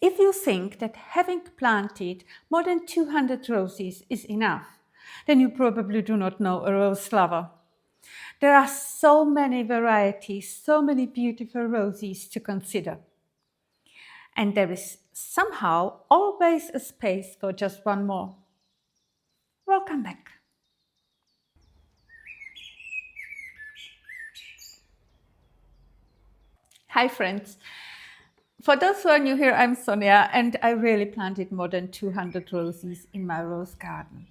If you think that having planted more than 200 roses is enough, then you probably do not know a rose lover. There are so many varieties, so many beautiful roses to consider. And there is somehow always a space for just one more. Welcome back. Hi friends. For those who are new here, I'm Sonja and I really planted more than 200 roses in my rose garden.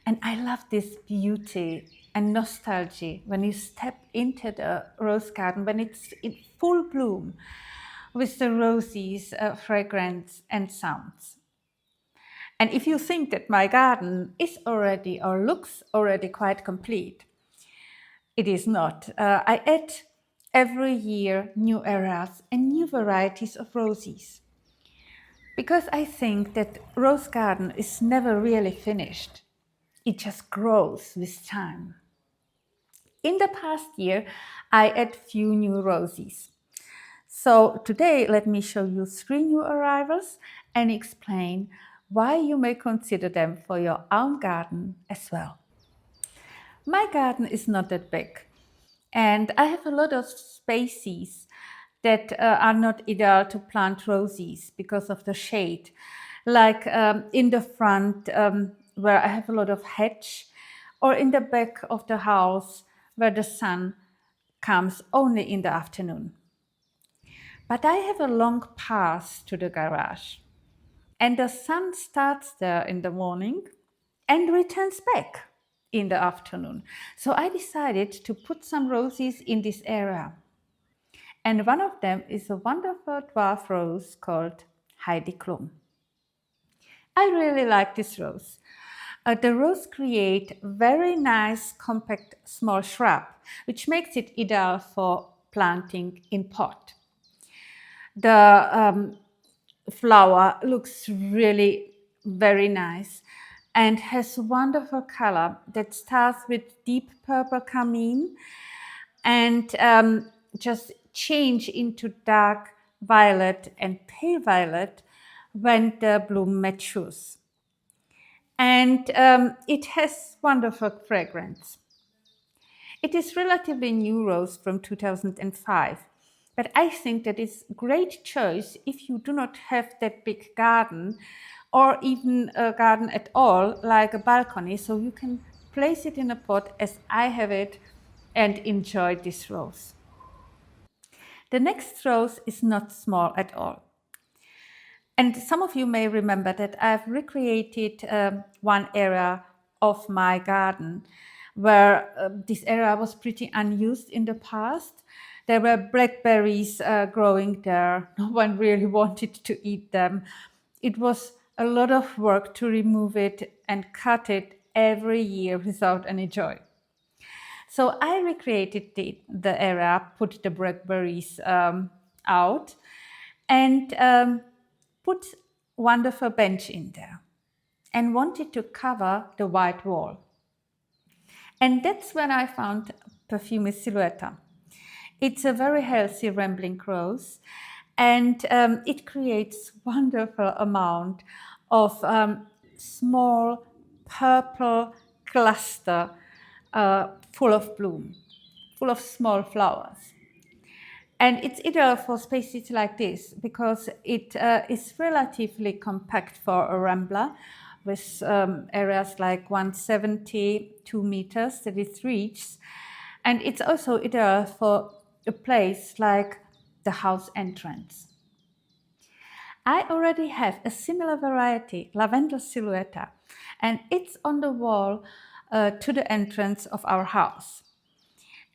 And I love this beauty and nostalgia when you step into the rose garden, when it's in full bloom with the roses, fragrance and sounds. And if you think that my garden is already or looks already quite complete, it is not. I add every year new areas and new varieties of roses. Because I think that rose garden is never really finished. It just grows with time. In the past year, I add few new roses. So today, let me show you 3 new arrivals and explain why you may consider them for your own garden as well. My garden is not that big, and I have a lot of spaces that are not ideal to plant roses because of the shade. Like in the front, where I have a lot of hedge, or in the back of the house where the sun comes only in the afternoon. But I have a long path to the garage, and the sun starts there in the morning and returns back in the afternoon. So I decided to put some roses in this area. And one of them is a wonderful dwarf rose called Heidi Klum. I really like this rose. The rose creates very nice, compact, small shrub, which makes it ideal for planting in pot. The flower looks really very nice and has a wonderful color that starts with deep purple carmine and just change into dark violet and pale violet when the bloom matures. And it has wonderful fragrance. It is relatively new rose from 2005, but I think that it's a great choice if you do not have that big garden or even a garden at all, like a balcony, so you can place it in a pot as I have it and enjoy this rose. The next rose is not small at all. And some of you may remember that I've recreated one area of my garden where this area was pretty unused in the past. There were blackberries growing there. No one really wanted to eat them. It was a lot of work to remove it and cut it every year without any joy. So I recreated the area, put the blackberries out, and put wonderful bench in there and wanted to cover the white wall. And that's when I found Perfumist Silhouetta. It's a very healthy rambling rose, and it creates wonderful amount of small purple cluster full of bloom, full of small flowers. And it's ideal for spaces like this because it is relatively compact for a rambler with areas like 172 meters that it reaches. And it's also ideal for a place like the house entrance. I already have a similar variety, Lavender Silhouetta, and it's on the wall to the entrance of our house.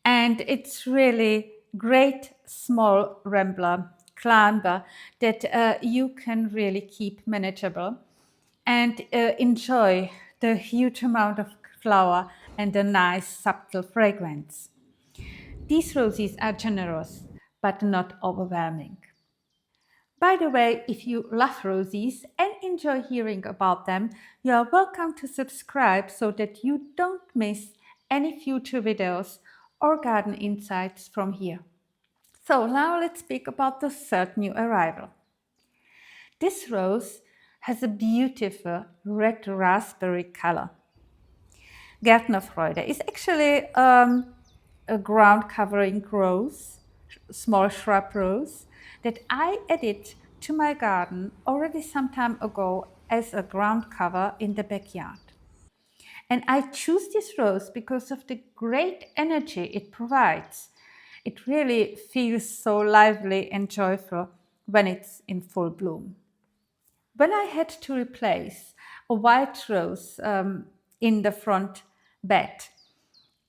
And it's really great small rambler climber that you can really keep manageable and enjoy the huge amount of flower and the nice subtle fragrance. These roses are generous but not overwhelming. By the way, if you love roses and enjoy hearing about them, you are welcome to subscribe so that you don't miss any future videos or garden insights from here. So now let's speak about the third new arrival. This rose has a beautiful red raspberry color. Gärtnerfreude is actually a ground covering rose, small shrub rose, that I added to my garden already some time ago as a ground cover in the backyard. And I choose this rose because of the great energy it provides. It really feels so lively and joyful when it's in full bloom. When I had to replace a white rose in the front bed,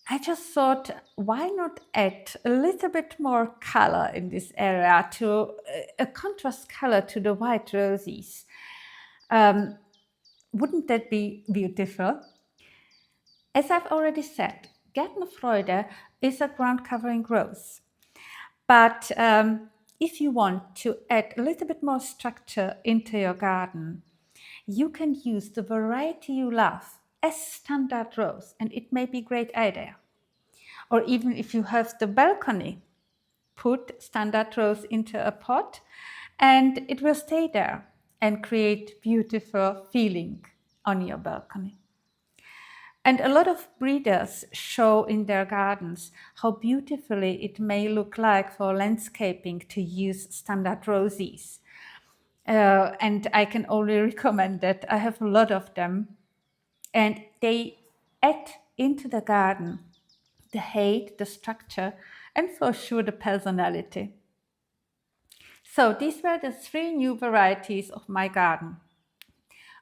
I just thought, why not add a little bit more color in this area, to a contrast color to the white roses? Wouldn't that be beautiful? As I've already said, Gärtnerfreude is a ground covering rose. But if you want to add a little bit more structure into your garden, you can use the variety you love as standard rose, and it may be a great idea. Or even if you have the balcony, put standard rose into a pot and it will stay there and create beautiful feeling on your balcony. And a lot of breeders show in their gardens how beautifully it may look like for landscaping to use standard roses. And I can only recommend that. I have a lot of them. And they add into the garden the height, the structure, and for sure the personality. So these were the 3 new varieties of my garden.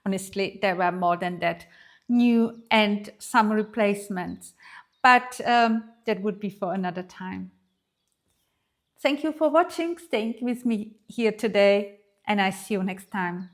Honestly, there were more than that, new and some replacements, but that would be for another time. Thank you for watching, staying with me here today, and I see you next time.